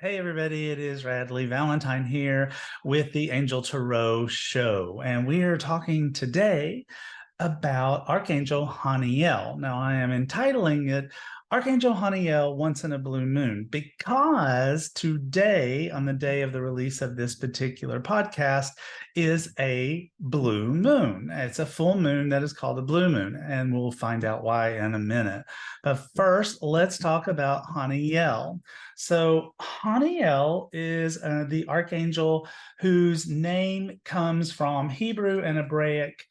Hey everybody, it is Radley Valentine here with the Angel Tarot Show, and we are talking today about Archangel Haniel. Now, I am entitling it Archangel Haniel Once in a Blue Moon because today, on the day of the release of this particular podcast, is a blue moon. It's a full moon that is called a blue moon, and we'll find out why in a minute. But first, let's talk about Haniel. So, Haniel is the archangel whose name comes from Hebrew and Hebraic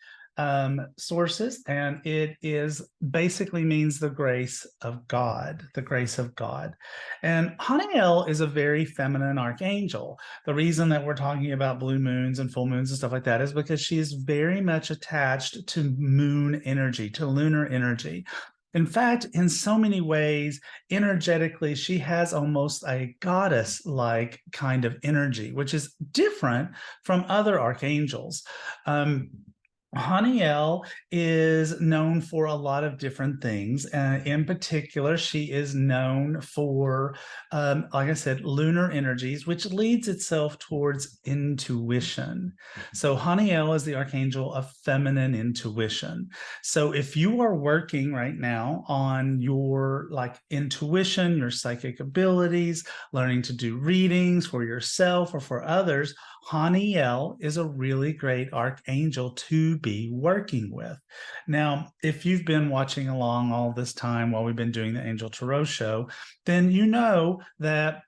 sources, and it is basically means the grace of God, the grace of God. And Haniel is a very feminine archangel. The reason that we're talking about blue moons and full moons and stuff like that is because she is very much attached to moon energy, to lunar energy. In fact, in so many ways, energetically, she has almost a goddess like kind of energy, which is different from other archangels. Haniel is known for a lot of different things. In particular, she is known for, like I said, lunar energies, which leads itself towards intuition. So Haniel is the archangel of feminine intuition. So if you are working right now on your like intuition, your psychic abilities, learning to do readings for yourself or for others, Haniel is a really great archangel to be working with. Now, if you've been watching along all this time while we've been doing the Angel Tarot show, then you know that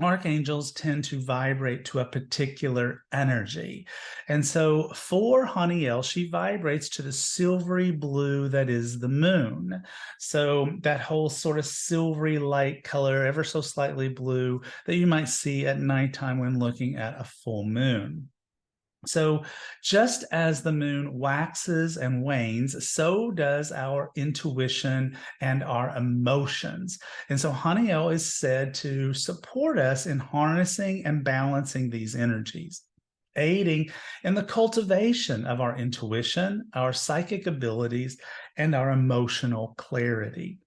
archangels tend to vibrate to a particular energy. And so for Haniel, she vibrates to the silvery blue that is the moon. So that whole sort of silvery light color, ever so slightly blue, that you might see at nighttime when looking at a full moon. So, just as the moon waxes and wanes, so does our intuition and our emotions. And so, Haniel is said to support us in harnessing and balancing these energies, aiding in the cultivation of our intuition, our psychic abilities, and our emotional clarity.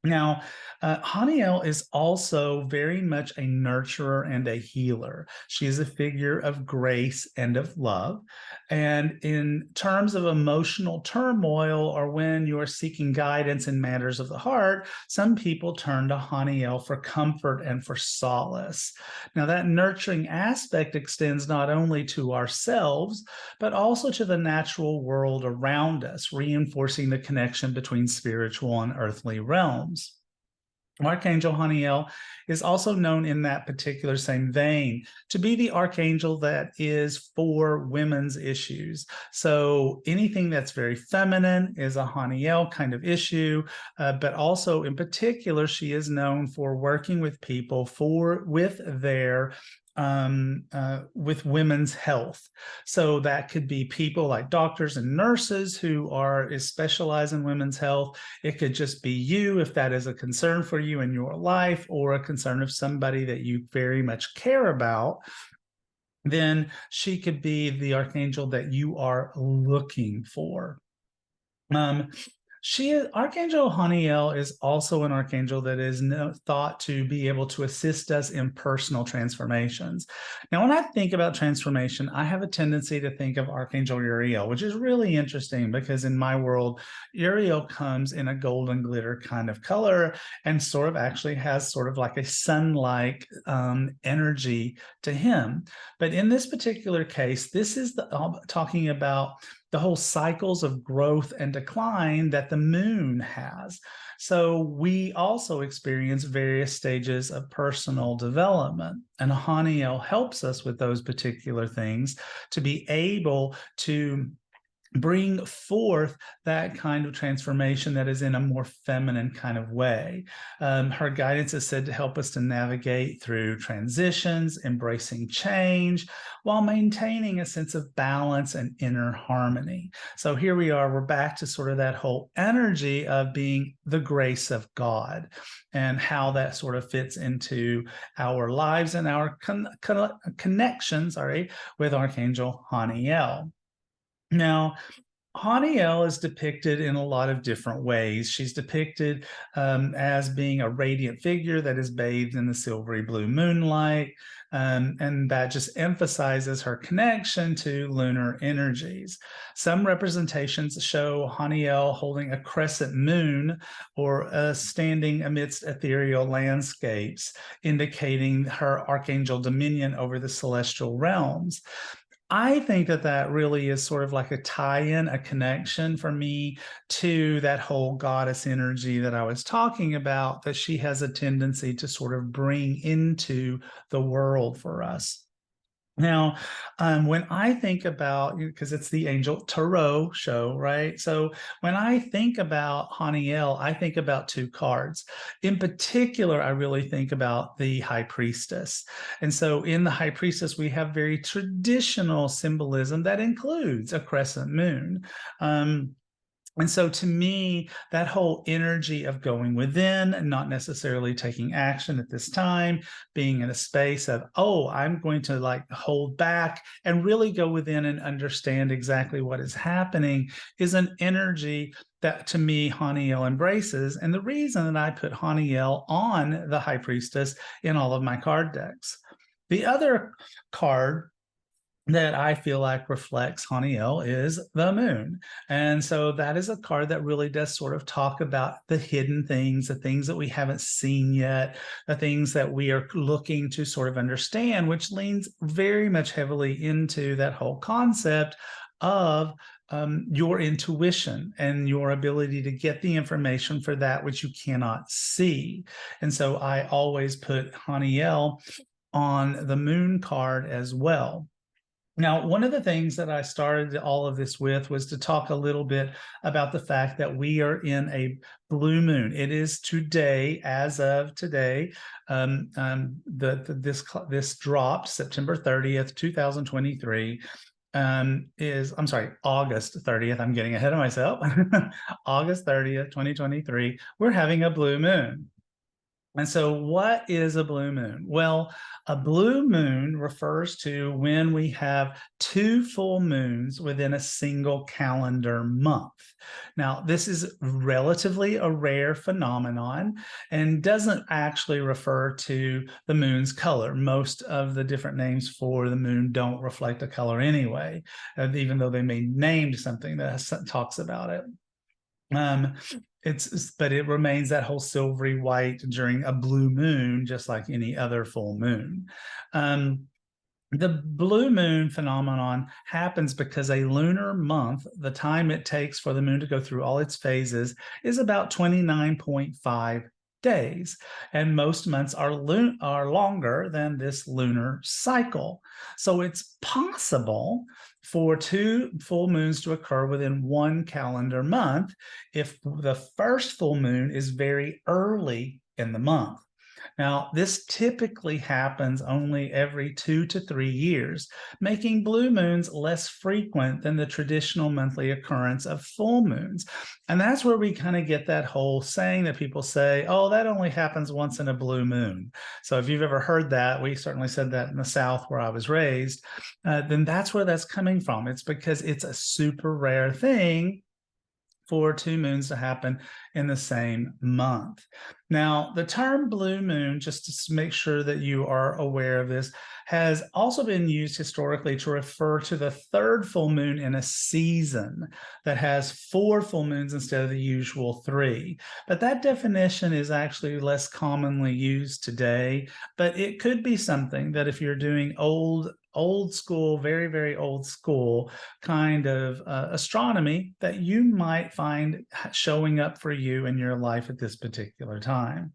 Now, Haniel is also very much a nurturer and a healer. She is a figure of grace and of love. And in terms of emotional turmoil or when you are seeking guidance in matters of the heart, some people turn to Haniel for comfort and for solace. Now, that nurturing aspect extends not only to ourselves, but also to the natural world around us, reinforcing the connection between spiritual and earthly realms. Archangel Haniel is also known in that particular same vein to be the archangel that is for women's issues. So anything that's very feminine is a Haniel kind of issue, but also in particular, she is known for working with people with their with women's health. So that could be people like doctors and nurses who is specialized in women's health. It could just be you if that is a concern for you in your life or a concern of somebody that you very much care about. Then she could be the archangel that you are looking for. Um, Archangel Haniel is also an archangel that is thought to be able to assist us in personal transformations. Now, when I think about transformation, I have a tendency to think of Archangel Uriel, which is really interesting because in my world, Uriel comes in a golden glitter kind of color and sort of actually has sort of like a sun-like energy to him. But in this particular case, this is talking about the whole cycles of growth and decline that the moon has. So we also experience various stages of personal development, and Haniel helps us with those particular things to be able to bring forth that kind of transformation that is in a more feminine kind of way. Her guidance is said to help us to navigate through transitions, embracing change, while maintaining a sense of balance and inner harmony. So here we are, we're back to sort of that whole energy of being the grace of God and how that sort of fits into our lives and our connections, with Archangel Haniel. Now, Haniel is depicted in a lot of different ways. She's depicted as being a radiant figure that is bathed in the silvery blue moonlight, and that just emphasizes her connection to lunar energies. Some representations show Haniel holding a crescent moon or standing amidst ethereal landscapes, indicating her archangel dominion over the celestial realms. I think that that really is sort of like a tie-in, a connection for me to that whole goddess energy that I was talking about, that she has a tendency to sort of bring into the world for us. Now, when I think about, because it's the Angel Tarot show, right? So when I think about Haniel, I think about two cards. In particular, I really think about the High Priestess. And so in the High Priestess, we have very traditional symbolism that includes a crescent moon. And so to me, that whole energy of going within and not necessarily taking action at this time, being in a space of, oh, I'm going to like hold back and really go within and understand exactly what is happening, is an energy that to me Haniel embraces. And the reason that I put Haniel on the High Priestess in all of my card decks. The other card that I feel like reflects Haniel is the moon. And so that is a card that really does sort of talk about the hidden things, the things that we haven't seen yet, the things that we are looking to sort of understand, which leans very much heavily into that whole concept of your intuition and your ability to get the information for that which you cannot see. And so I always put Haniel on the moon card as well. Now, one of the things that I started all of this with was to talk a little bit about the fact that we are in a blue moon. It is today, as of today, this dropped September 30th, 2023. I'm sorry, August 30th. I'm getting ahead of myself. August 30th, 2023. We're having a blue moon. And so what is a blue moon? Well, a blue moon refers to when we have two full moons within a single calendar month. Now, this is relatively a rare phenomenon and doesn't actually refer to the moon's color. Most of the different names for the moon don't reflect a color anyway, even though they may name something that talks about it. But it remains that whole silvery white during a blue moon, just like any other full moon. The blue moon phenomenon happens because a lunar month, the time it takes for the moon to go through all its phases, is about 29.5 days, and most months are longer than this lunar cycle. So it's possible for two full moons to occur within one calendar month if the first full moon is very early in the month. Now, this typically happens only every 2 to 3 years, making blue moons less frequent than the traditional monthly occurrence of full moons. And that's where we kind of get that whole saying that people say, oh, that only happens once in a blue moon. So if you've ever heard that, we certainly said that in the South where I was raised, then that's where that's coming from. It's because it's a super rare thing for two moons to happen in the same month. Now, the term blue moon, just to make sure that you are aware of this, has also been used historically to refer to the third full moon in a season that has 4 full moons instead of the usual 3. But that definition is actually less commonly used today, but it could be something that if you're doing old school, very, very old school kind of astronomy, that you might find showing up for you in your life at this particular time.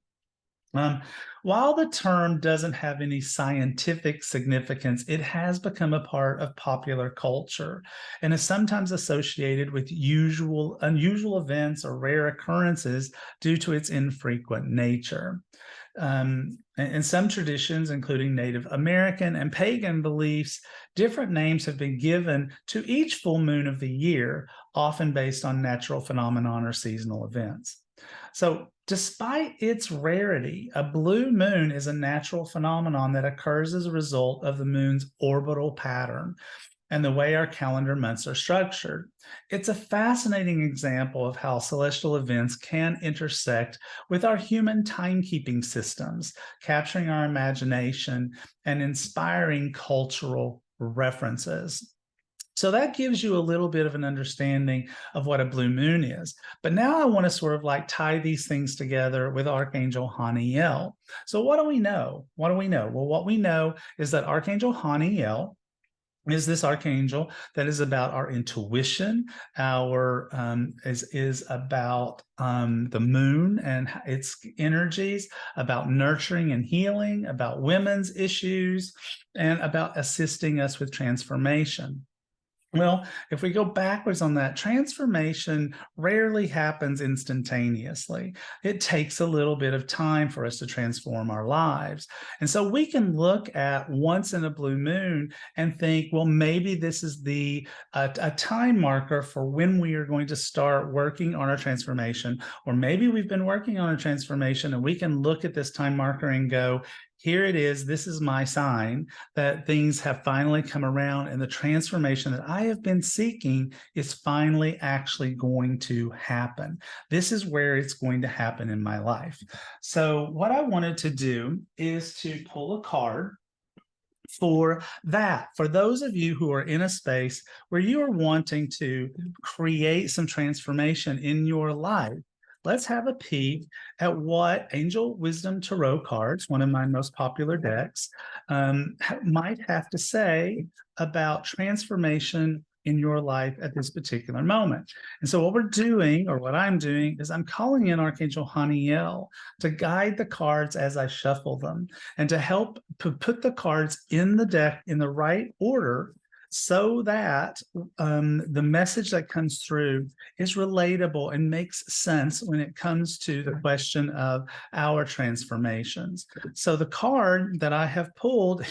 While the term doesn't have any scientific significance, it has become a part of popular culture and is sometimes associated with unusual events or rare occurrences due to its infrequent nature. In some traditions, including Native American and pagan beliefs, different names have been given to each full moon of the year, often based on natural phenomenon or seasonal events. So despite its rarity, a blue moon is a natural phenomenon that occurs as a result of the moon's orbital pattern. and the way our calendar months are structured. It's a fascinating example of how celestial events can intersect with our human timekeeping systems, capturing our imagination and inspiring cultural references. So that gives you a little bit of an understanding of what a blue moon is. But now I want to sort of like tie these things together with Archangel Haniel. So what do we know? What do we know? Well, what we know is that Archangel Haniel is this archangel that is about our intuition, our is about the moon and its energies, about nurturing and healing, about women's issues, and about assisting us with transformation. Well, if we go backwards on that, transformation rarely happens instantaneously. It takes a little bit of time for us to transform our lives. And so we can look at once in a blue moon and think, well, maybe this is a time marker for when we are going to start working on our transformation. Or maybe we've been working on a transformation and we can look at this time marker and go, here it is. This is my sign that things have finally come around and the transformation that I have been seeking is finally actually going to happen. This is where it's going to happen in my life. So what I wanted to do is to pull a card for that. For those of you who are in a space where you are wanting to create some transformation in your life, let's have a peek at what Angel Wisdom Tarot cards, one of my most popular decks, might have to say about transformation in your life at this particular moment. And so what we're doing, or what I'm doing, is I'm calling in Archangel Haniel to guide the cards as I shuffle them and to help put the cards in the deck in the right order so that the message that comes through is relatable and makes sense when it comes to the question of our transformations. So the card that I have pulled,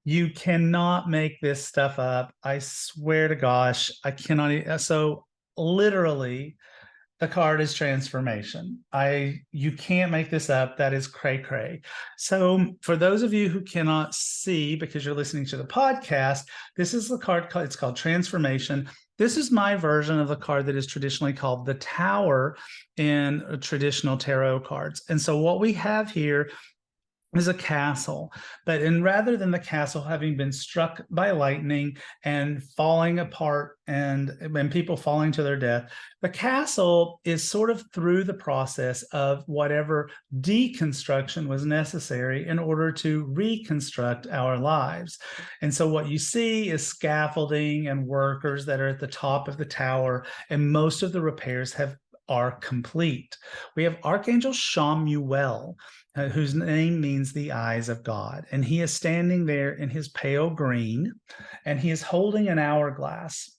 you cannot make this stuff up. I swear to gosh, I cannot. So literally, the card is transformation. You can't make this up. That is cray cray. So for those of you who cannot see because you're listening to the podcast, this is the card. It's called Transformation. This is my version of the card that is traditionally called the Tower in traditional tarot cards. And so what we have here is a castle, but rather than the castle having been struck by lightning and falling apart and people falling to their death, the castle is sort of through the process of whatever deconstruction was necessary in order to reconstruct our lives. And so what you see is scaffolding and workers that are at the top of the tower, and most of the repairs are complete. We have Archangel Shamuel, whose name means the eyes of God. And he is standing there in his pale green, and he is holding an hourglass.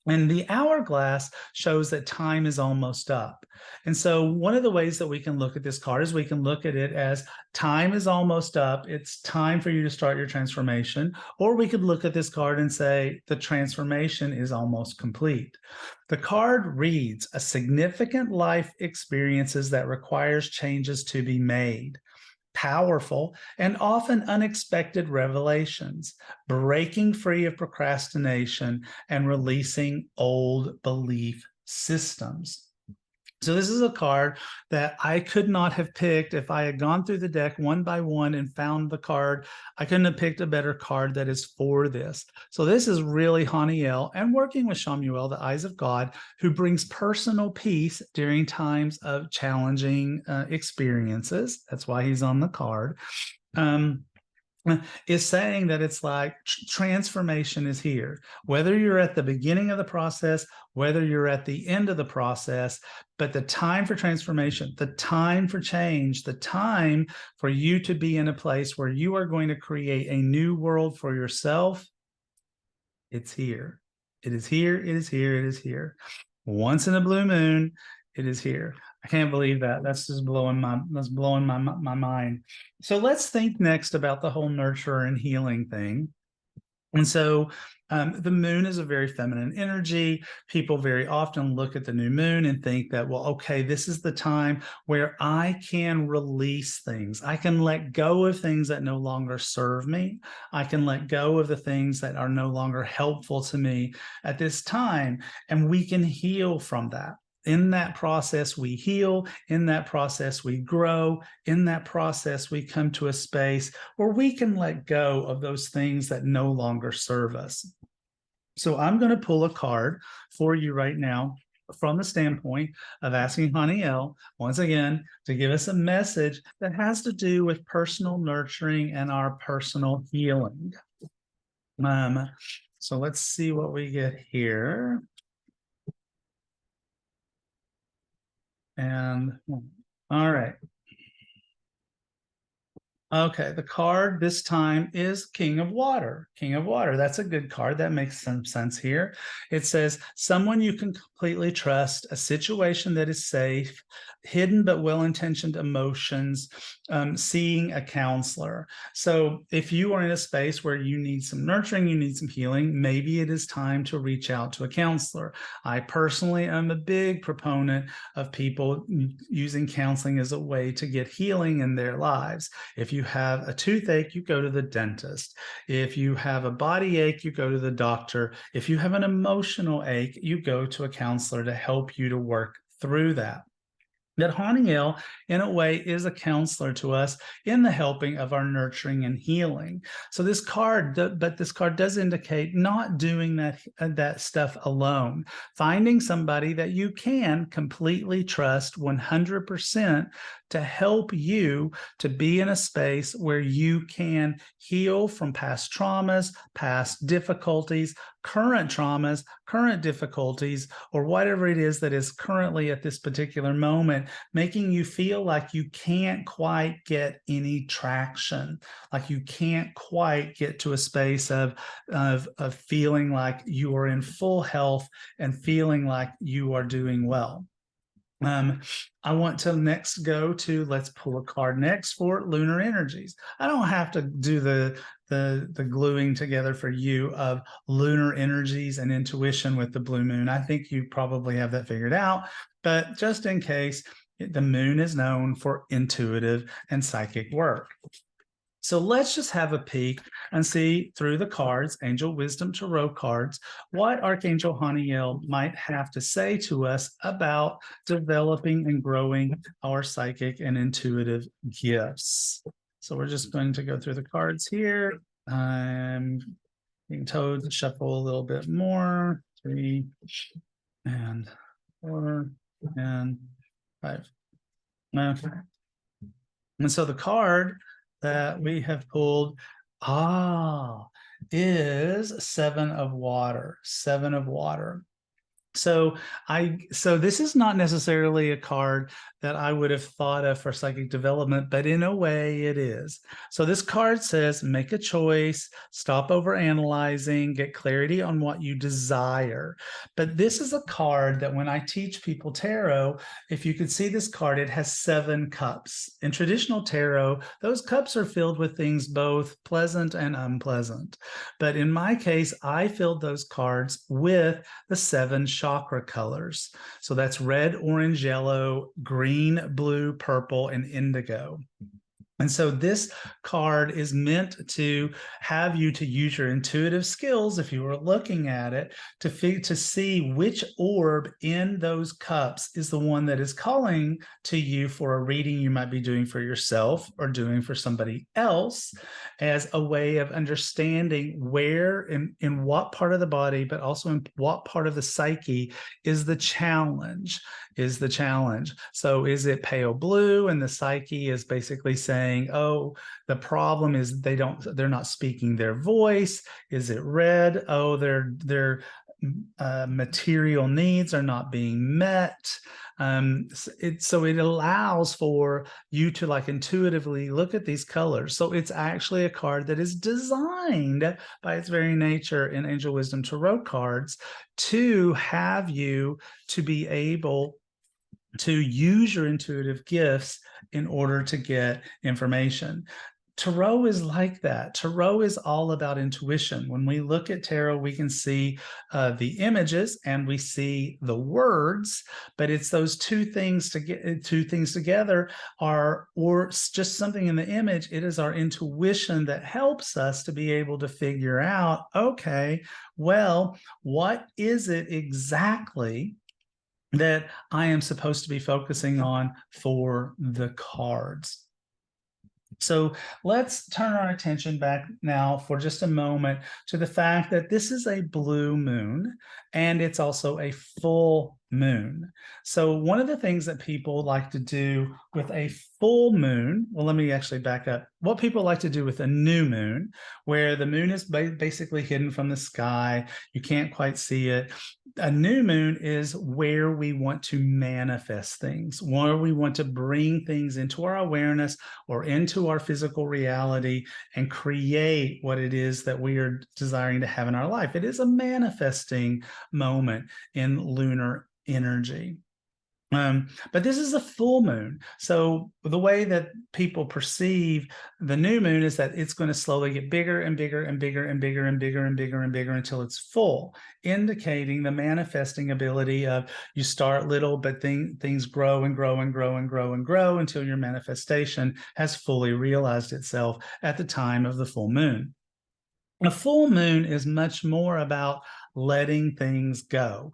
And the hourglass shows that time is almost up. And so one of the ways that we can look at this card is we can look at it as time is almost up. It's time for you to start your transformation. Or we could look at this card and say the transformation is almost complete. The card reads, a significant life experiences that requires changes to be made. Powerful and often unexpected revelations, breaking free of procrastination and releasing old belief systems. So this is a card that I could not have picked if I had gone through the deck one by one and found the card. I couldn't have picked a better card that is for this. So this is really Haniel and working with Shamuel, the eyes of God, who brings personal peace during times of challenging experiences. That's why he's on the card. Is saying that it's like transformation is here, whether you're at the beginning of the process, whether you're at the end of the process, but the time for transformation, the time for change, the time for you to be in a place where you are going to create a new world for yourself, it's here. It is here. It is here. It is here. Once in a blue moon, it is here. I can't believe that. That's just blowing my mind. So let's think next about the whole nurture and healing thing. And so the moon is a very feminine energy. People very often look at the new moon and think that, well, okay, this is the time where I can release things. I can let go of things that no longer serve me. I can let go of the things that are no longer helpful to me at this time. And we can heal from that. In that process, we heal. In that process, we grow. In that process, we come to a space where we can let go of those things that no longer serve us. So I'm going to pull a card for you right now from the standpoint of asking Haniel, once again, to give us a message that has to do with personal nurturing and our personal healing. So let's see what we get here. And all right. Okay, the card this time is King of Water. King of Water. That's a good card. That makes some sense here. It says, someone you can completely trust, a situation that is safe, hidden but well-intentioned emotions, seeing a counselor. So if you are in a space where you need some nurturing, you need some healing, maybe it is time to reach out to a counselor. I personally am a big proponent of people using counseling as a way to get healing in their lives. If you have a toothache, you go to the dentist. If you have a body ache, you go to the doctor. If you have an emotional ache, you go to a counselor to help you to work through that. That Haniel, in a way, is a counselor to us in the helping of our nurturing and healing. So this card, but this card does indicate not doing that stuff alone. Finding somebody that you can completely trust 100% to help you to be in a space where you can heal from past traumas, past difficulties, current traumas, current difficulties, or whatever it is that is currently at this particular moment, making you feel like you can't quite get any traction, like you can't quite get to a space of feeling like you are in full health and feeling like you are doing well. I want to next go to, let's pull a card next for lunar energies. I don't have to do the gluing together for you of lunar energies and intuition with the blue moon. I think you probably have that figured out, but just in case, the moon is known for intuitive and psychic work. So let's just have a peek and see through the cards, Angel Wisdom Tarot cards, what Archangel Haniel might have to say to us about developing and growing our psychic and intuitive gifts. So we're just going to go through the cards here. I'm being told to shuffle a little bit more. 3 and 4 and 5. Okay. And so the card that we have pulled is 7 of water. 7 of water. So this is not necessarily a card that I would have thought of for psychic development, but in a way it is. So this card says, make a choice, stop over analyzing, get clarity on what you desire. But this is a card that when I teach people tarot, if you could see this card, it has 7 cups. In traditional tarot, those cups are filled with things both pleasant and unpleasant. But in my case, I filled those cards with the 7 chakra colors. So that's red, orange, yellow, green, blue, purple, and indigo. And so this card is meant to have you to use your intuitive skills, if you were looking at it, to see which orb in those cups is the one that is calling to you for a reading you might be doing for yourself or doing for somebody else, as a way of understanding where, in what part of the body, but also in what part of the psyche is the challenge. So is it pale blue and the psyche is basically saying, oh, the problem is they're not speaking their voice? Is it red? Oh, their material needs are not being met. So it allows for you to like intuitively look at these colors. So it's actually a card that is designed by its very nature in Angel Wisdom Tarot cards to have you to be able to use your intuitive gifts in order to get information. Tarot is like that. Tarot is all about intuition. When we look at tarot, we can see the images and we see the words, but it's those two things together are, or just something in the image. It is our intuition that helps us to be able to figure out, okay, well, what is it exactly that I am supposed to be focusing on for the cards? So let's turn our attention back now for just a moment to the fact that this is a blue moon and it's also a full moon. So one of the things that people like to do with a full moon, well, let me actually back up. What people like to do with a new moon, where the moon is basically hidden from the sky, you can't quite see it. A new moon is where we want to manifest things, where we want to bring things into our awareness or into our physical reality and create what it is that we are desiring to have in our life. It is a manifesting moment in lunar energy. But this is a full moon. So the way that people perceive the new moon is that it's going to slowly get bigger and bigger and bigger and bigger and bigger and bigger and bigger until it's full, indicating the manifesting ability of you start little, but things grow and grow and grow and grow and grow until your manifestation has fully realized itself at the time of the full moon. A full moon is much more about letting things go,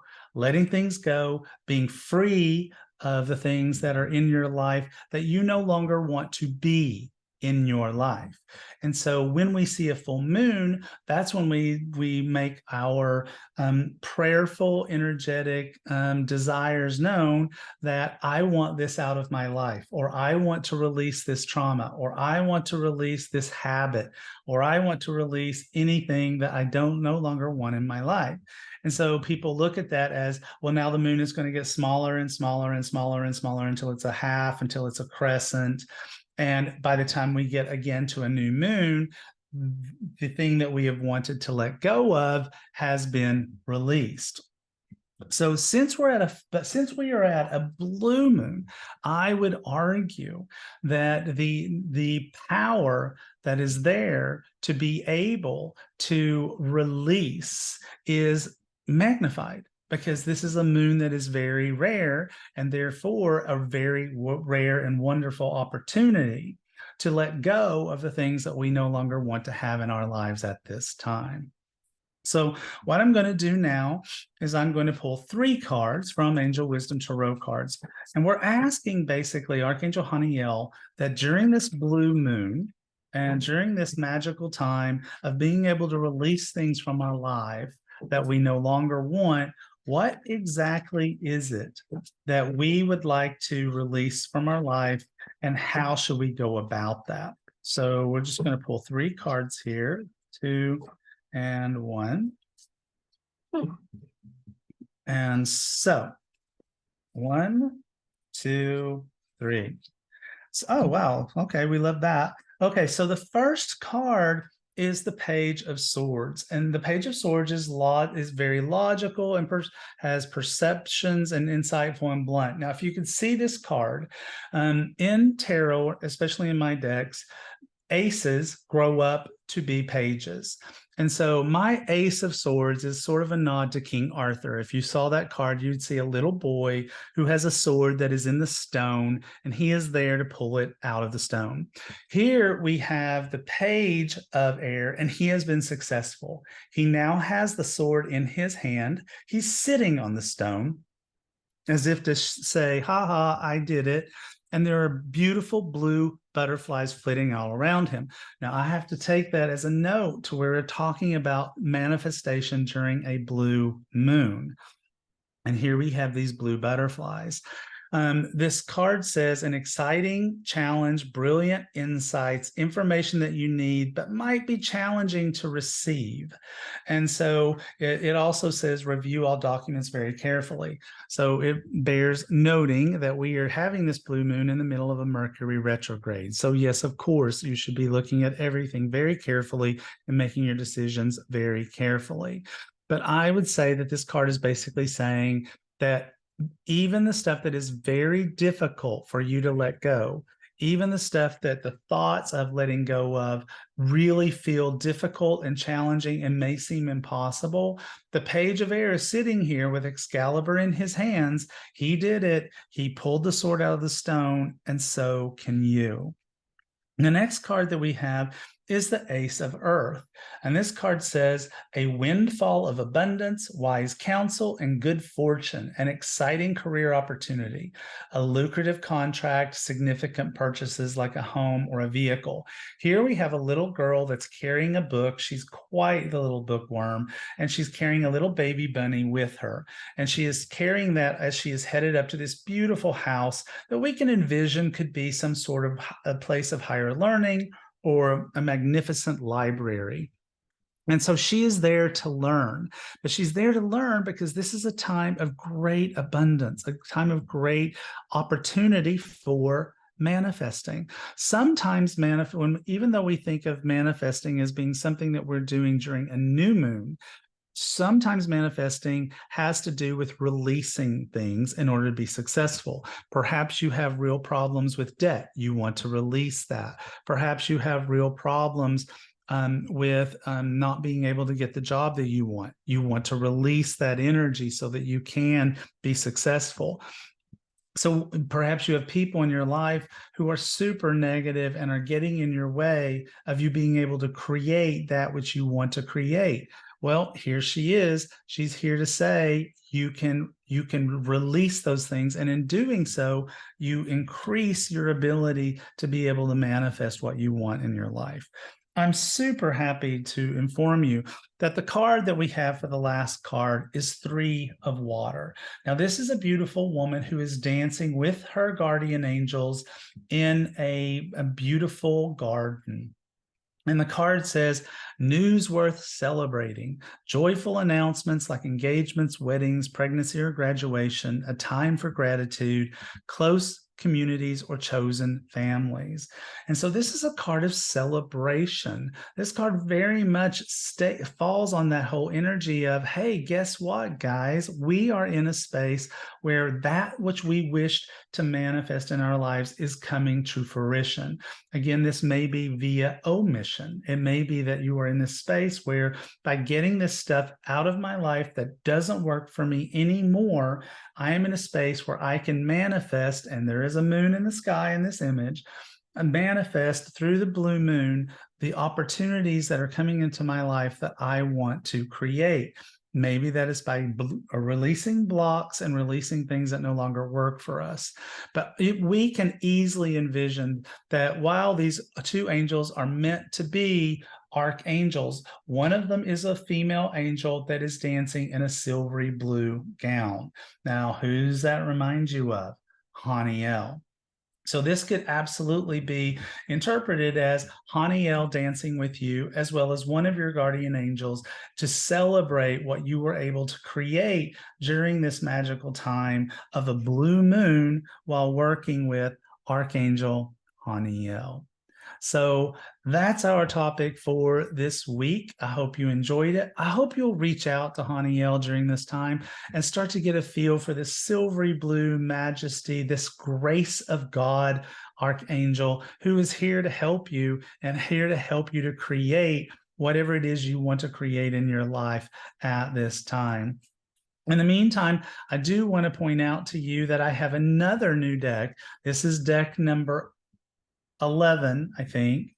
being free of the things that are in your life that you no longer want to be in your life. And so when we see a full moon, that's when we make our prayerful, energetic desires known, that I want this out of my life, or I want to release this trauma, or I want to release this habit, or I want to release anything that I don't no longer want in my life. And so people look at that as, well, now the moon is going to get smaller and smaller and smaller and smaller until it's a half, until it's a crescent. And by the time we get again to a new moon, the thing that we have wanted to let go of has been released. So since we are at a blue moon, I would argue that the power that is there to be able to release is magnified, because this is a moon that is very rare, and therefore a very rare and wonderful opportunity to let go of the things that we no longer want to have in our lives at this time. So what I'm going to do now is I'm going to pull 3 cards from Angel Wisdom Tarot cards. And we're asking basically Archangel Haniel that during this blue moon and during this magical time of being able to release things from our life that we no longer want, what exactly is it that we would like to release from our life, and how should we go about that? So we're just going to pull 3 cards here, 2 and 1. And so 1, 2, 3. So, oh, wow. Okay, we love that. Okay, so the first card is the Page of Swords. And the Page of Swords is very logical and has perceptions and insightful and blunt. Now, if you can see this card, in tarot, especially in my decks, aces grow up to be pages. And so my Ace of Swords is sort of a nod to King Arthur. If you saw that card, you'd see a little boy who has a sword that is in the stone, and he is there to pull it out of the stone. Here we have the Page of Air, and he has been successful. He now has the sword in his hand. He's sitting on the stone as if to say, ha ha, I did it. And there are beautiful blue butterflies flitting all around him. Now, I have to take that as a note to where we're talking about manifestation during a blue moon. And here we have these blue butterflies. This card says an exciting challenge, brilliant insights, information that you need, but might be challenging to receive. And so it also says review all documents very carefully. So it bears noting that we are having this blue moon in the middle of a Mercury retrograde. So yes, of course, you should be looking at everything very carefully and making your decisions very carefully. But I would say that this card is basically saying that even the stuff that is very difficult for you to let go, even the stuff that the thoughts of letting go of really feel difficult and challenging and may seem impossible. The Page of Air is sitting here with Excalibur in his hands. He did it. He pulled the sword out of the stone, and so can you. The next card that we have is the Ace of Earth. And this card says, a windfall of abundance, wise counsel, and good fortune, an exciting career opportunity, a lucrative contract, significant purchases like a home or a vehicle. Here we have a little girl that's carrying a book. She's quite the little bookworm, and she's carrying a little baby bunny with her. And she is carrying that as she is headed up to this beautiful house that we can envision could be some sort of a place of higher learning or a magnificent library. And so she is there to learn, but she's there to learn because this is a time of great abundance, a time of great opportunity for manifesting. Sometimes even though we think of manifesting as being something that we're doing during a new moon, sometimes manifesting has to do with releasing things in order to be successful. Perhaps you have real problems with debt. You want to release that. Perhaps you have real problems with not being able to get the job that you want. You want to release that energy so that you can be successful. So perhaps you have people in your life who are super negative and are getting in your way of you being able to create that which you want to create. Well, here she is. She's here to say you can release those things, and in doing so, you increase your ability to be able to manifest what you want in your life. I'm super happy to inform you that the card that we have for the last card is 3 of Water. Now, this is a beautiful woman who is dancing with her guardian angels in a beautiful garden. And the card says, news worth celebrating, joyful announcements like engagements, weddings, pregnancy, or graduation, a time for gratitude, close communities, or chosen families. And so this is a card of celebration. This card very much falls on that whole energy of, hey, guess what, guys? We are in a space where that which we wished to manifest in our lives is coming to fruition. Again, this may be via omission. It may be that you are in this space where by getting this stuff out of my life that doesn't work for me anymore, I am in a space where I can manifest, and there is a moon in the sky in this image, and manifest through the blue moon the opportunities that are coming into my life that I want to create. Maybe that is by releasing blocks and releasing things that no longer work for us. But we can easily envision that while these 2 angels are meant to be archangels, one of them is a female angel that is dancing in a silvery blue gown. Now, who does that remind you of? Haniel. So this could absolutely be interpreted as Haniel dancing with you, as well as one of your guardian angels, to celebrate what you were able to create during this magical time of a blue moon while working with Archangel Haniel. So that's our topic for this week. I hope you enjoyed it. I hope you'll reach out to Haniel during this time and start to get a feel for this silvery blue majesty, this grace of God, Archangel, who is here to help you and here to help you to create whatever it is you want to create in your life at this time. In the meantime, I do want to point out to you that I have another new deck. This is deck number 11, I think.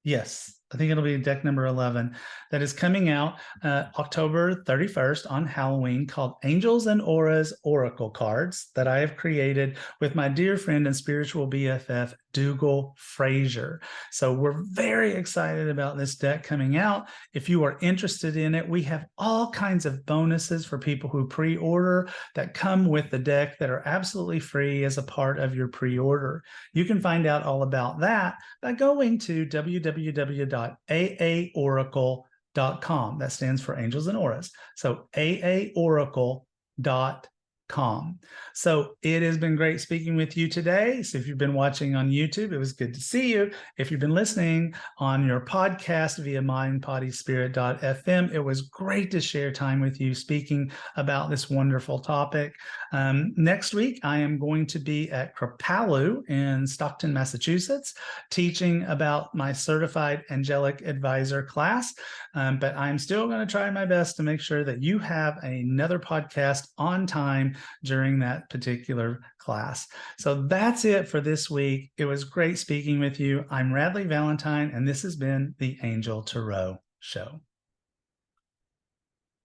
Yes, I think it'll be deck number 11 that is coming out October 31st on Halloween, called Angels and Auras Oracle Cards, that I have created with my dear friend and spiritual BFF, Dougal Frazier. So we're very excited about this deck coming out. If you are interested in it, we have all kinds of bonuses for people who pre-order that come with the deck that are absolutely free as a part of your pre-order. You can find out all about that by going to www.aaoracle.com. That stands for Angels and Auras. So aaoracle.com. calm. So it has been great speaking with you today. So if you've been watching on YouTube, it was good to see you. If you've been listening on your podcast via mindbodyspirit.fm, it was great to share time with you speaking about this wonderful topic. Next week, I am going to be at Kripalu in Stockton, Massachusetts, teaching about my certified angelic advisor class. But I'm still going to try my best to make sure that you have another podcast on time during that particular class. So that's it for this week. It was great speaking with you. I'm Radley Valentine, and this has been the Angel Tarot Show.